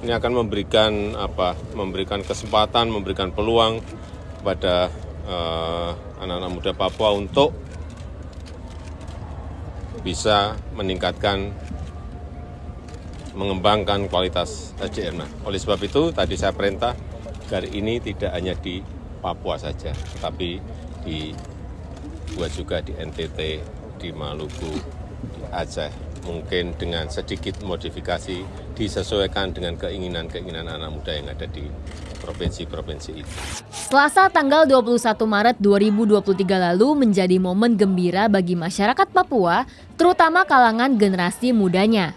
Ini akan memberikan kesempatan, memberikan peluang kepada anak-anak muda Papua untuk bisa meningkatkan, mengembangkan kualitas SDM. Oleh sebab itu, tadi saya perintah agar ini tidak hanya di Papua saja, tetapi dibuat juga di NTT, di Maluku, di Aceh, mungkin dengan sedikit modifikasi disesuaikan dengan keinginan-keinginan anak muda yang ada di provinsi-provinsi itu. Selasa tanggal 21 Maret 2023 lalu menjadi momen gembira bagi masyarakat Papua, terutama kalangan generasi mudanya.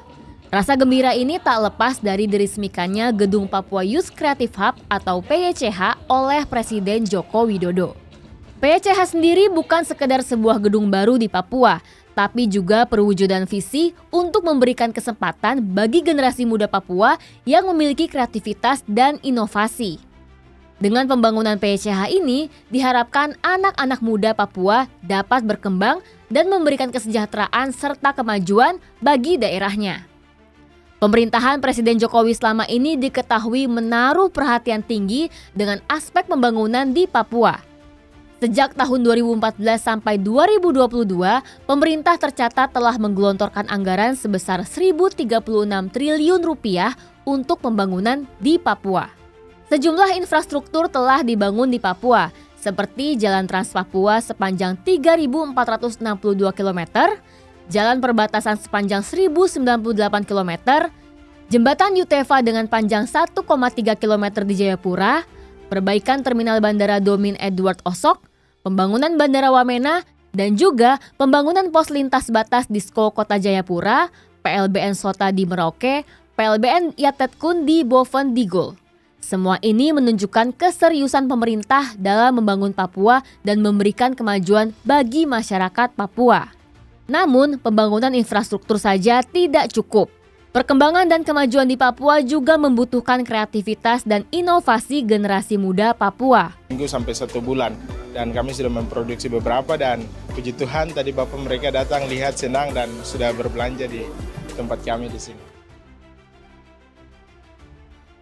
Rasa gembira ini tak lepas dari diresmikannya Gedung Papua Youth Creative Hub atau PYCH oleh Presiden Joko Widodo. PYCH sendiri bukan sekedar sebuah gedung baru di Papua, tapi juga perwujudan visi untuk memberikan kesempatan bagi generasi muda Papua yang memiliki kreativitas dan inovasi. Dengan pembangunan PYCH ini, diharapkan anak-anak muda Papua dapat berkembang dan memberikan kesejahteraan serta kemajuan bagi daerahnya. Pemerintahan Presiden Jokowi selama ini diketahui menaruh perhatian tinggi dengan aspek pembangunan di Papua. Sejak tahun 2014 sampai 2022, pemerintah tercatat telah menggelontorkan anggaran sebesar 1.036 triliun rupiah untuk pembangunan di Papua. Sejumlah infrastruktur telah dibangun di Papua, seperti Jalan Trans Papua sepanjang 3.462 km, jalan perbatasan sepanjang 1.098 km, jembatan Yutefa dengan panjang 1,3 km di Jayapura, perbaikan terminal bandara Domin Edward Osok, pembangunan bandara Wamena, dan juga pembangunan pos lintas batas Disko Kota Jayapura, PLBN Sota di Merauke, PLBN Yatetkun di Boven Digul. Semua ini menunjukkan keseriusan pemerintah dalam membangun Papua dan memberikan kemajuan bagi masyarakat Papua. Namun, pembangunan infrastruktur saja tidak cukup. Perkembangan dan kemajuan di Papua juga membutuhkan kreativitas dan inovasi generasi muda Papua. Minggu sampai 1 bulan dan kami sudah memproduksi beberapa dan puji Tuhan tadi Bapak mereka datang lihat senang dan sudah berbelanja di tempat kami di sini.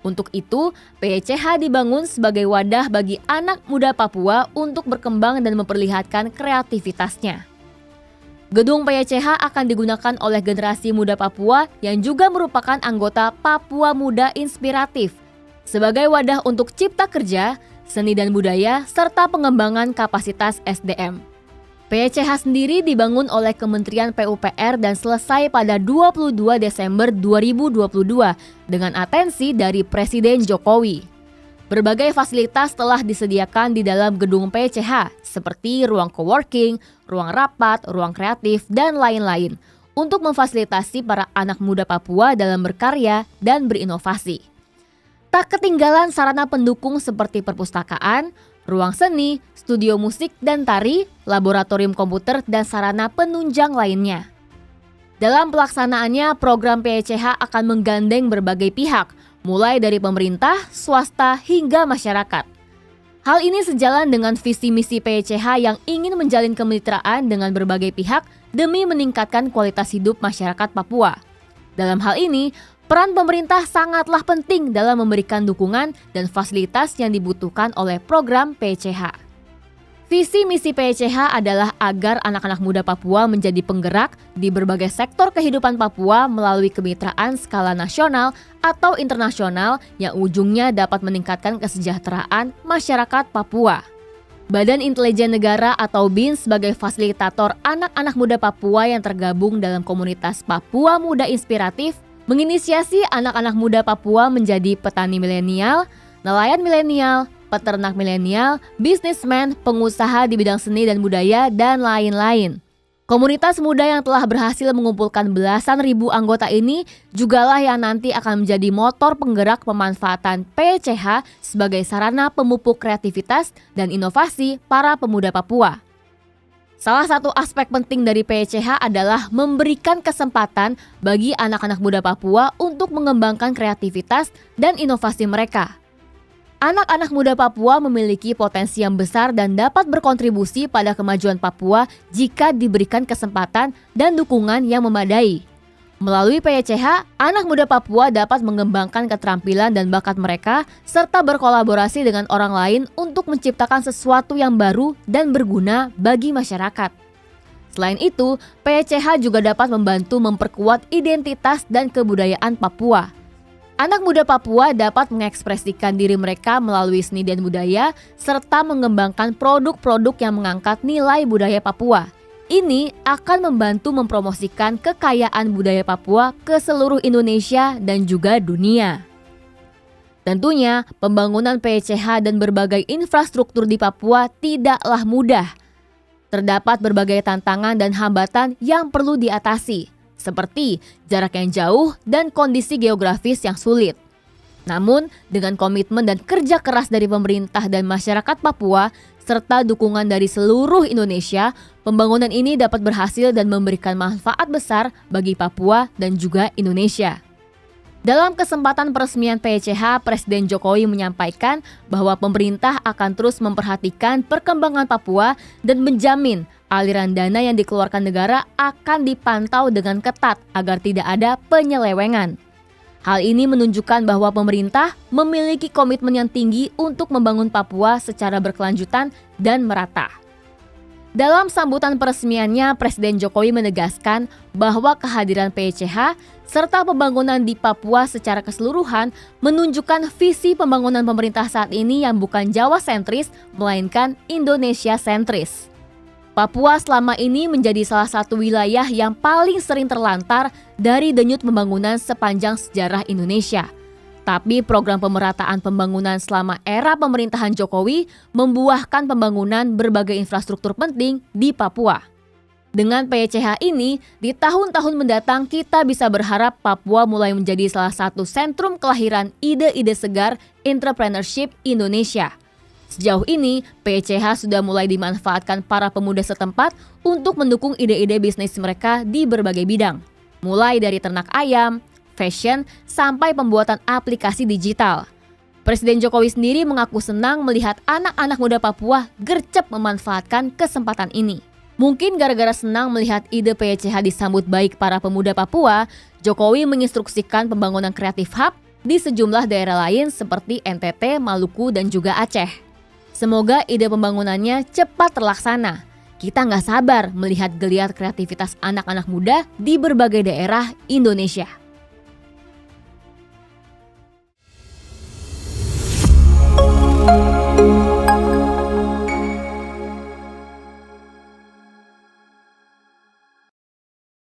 Untuk itu, PYCH dibangun sebagai wadah bagi anak muda Papua untuk berkembang dan memperlihatkan kreativitasnya. Gedung PYCH akan digunakan oleh generasi muda Papua yang juga merupakan anggota Papua Muda Inspiratif sebagai wadah untuk cipta kerja, seni dan budaya, serta pengembangan kapasitas SDM. PYCH sendiri dibangun oleh Kementerian PUPR dan selesai pada 22 Desember 2022 dengan atensi dari Presiden Jokowi. Berbagai fasilitas telah disediakan di dalam gedung PYCH seperti ruang coworking, ruang rapat, ruang kreatif, dan lain-lain untuk memfasilitasi para anak muda Papua dalam berkarya dan berinovasi. Tak ketinggalan sarana pendukung seperti perpustakaan, ruang seni, studio musik dan tari, laboratorium komputer, dan sarana penunjang lainnya. Dalam pelaksanaannya, program PYCH akan menggandeng berbagai pihak, mulai dari pemerintah, swasta, hingga masyarakat. Hal ini sejalan dengan visi misi PYCH yang ingin menjalin kemitraan dengan berbagai pihak demi meningkatkan kualitas hidup masyarakat Papua. Dalam hal ini, peran pemerintah sangatlah penting dalam memberikan dukungan dan fasilitas yang dibutuhkan oleh program PYCH. Visi misi PYCH adalah agar anak-anak muda Papua menjadi penggerak di berbagai sektor kehidupan Papua melalui kemitraan skala nasional atau internasional yang ujungnya dapat meningkatkan kesejahteraan masyarakat Papua. Badan Intelijen Negara atau BIN sebagai fasilitator anak-anak muda Papua yang tergabung dalam komunitas Papua Muda Inspiratif menginisiasi anak-anak muda Papua menjadi petani milenial, nelayan milenial, peternak milenial, bisnismen, pengusaha di bidang seni dan budaya, dan lain-lain. Komunitas muda yang telah berhasil mengumpulkan belasan ribu anggota ini jugalah yang nanti akan menjadi motor penggerak pemanfaatan PYCH sebagai sarana pemupuk kreativitas dan inovasi para pemuda Papua. Salah satu aspek penting dari PYCH adalah memberikan kesempatan bagi anak-anak muda Papua untuk mengembangkan kreativitas dan inovasi mereka. Anak-anak muda Papua memiliki potensi yang besar dan dapat berkontribusi pada kemajuan Papua jika diberikan kesempatan dan dukungan yang memadai. Melalui PYCH, anak muda Papua dapat mengembangkan keterampilan dan bakat mereka serta berkolaborasi dengan orang lain untuk menciptakan sesuatu yang baru dan berguna bagi masyarakat. Selain itu, PYCH juga dapat membantu memperkuat identitas dan kebudayaan Papua. Anak muda Papua dapat mengekspresikan diri mereka melalui seni dan budaya serta mengembangkan produk-produk yang mengangkat nilai budaya Papua. Ini akan membantu mempromosikan kekayaan budaya Papua ke seluruh Indonesia dan juga dunia. Tentunya, pembangunan PYCH dan berbagai infrastruktur di Papua tidaklah mudah. Terdapat berbagai tantangan dan hambatan yang perlu diatasi, seperti jarak yang jauh dan kondisi geografis yang sulit. Namun, dengan komitmen dan kerja keras dari pemerintah dan masyarakat Papua, serta dukungan dari seluruh Indonesia, pembangunan ini dapat berhasil dan memberikan manfaat besar bagi Papua dan juga Indonesia. Dalam kesempatan peresmian PYCH, Presiden Jokowi menyampaikan bahwa pemerintah akan terus memperhatikan perkembangan Papua dan menjamin aliran dana yang dikeluarkan negara akan dipantau dengan ketat agar tidak ada penyelewengan. Hal ini menunjukkan bahwa pemerintah memiliki komitmen yang tinggi untuk membangun Papua secara berkelanjutan dan merata. Dalam sambutan peresmiannya, Presiden Jokowi menegaskan bahwa kehadiran PYCH serta pembangunan di Papua secara keseluruhan menunjukkan visi pembangunan pemerintah saat ini yang bukan Jawa sentris, melainkan Indonesia sentris. Papua selama ini menjadi salah satu wilayah yang paling sering terlantar dari denyut pembangunan sepanjang sejarah Indonesia. Tapi program pemerataan pembangunan selama era pemerintahan Jokowi membuahkan pembangunan berbagai infrastruktur penting di Papua. Dengan PYCH ini, di tahun-tahun mendatang kita bisa berharap Papua mulai menjadi salah satu sentrum kelahiran ide-ide segar entrepreneurship Indonesia. Sejauh ini, PYCH sudah mulai dimanfaatkan para pemuda setempat untuk mendukung ide-ide bisnis mereka di berbagai bidang. Mulai dari ternak ayam, fashion, sampai pembuatan aplikasi digital. Presiden Jokowi sendiri mengaku senang melihat anak-anak muda Papua gercep memanfaatkan kesempatan ini. Mungkin gara-gara senang melihat ide PYCH disambut baik para pemuda Papua, Jokowi menginstruksikan pembangunan kreatif hub di sejumlah daerah lain seperti NTT, Maluku, dan juga Aceh. Semoga ide pembangunannya cepat terlaksana. Kita nggak sabar melihat geliat kreativitas anak-anak muda di berbagai daerah Indonesia.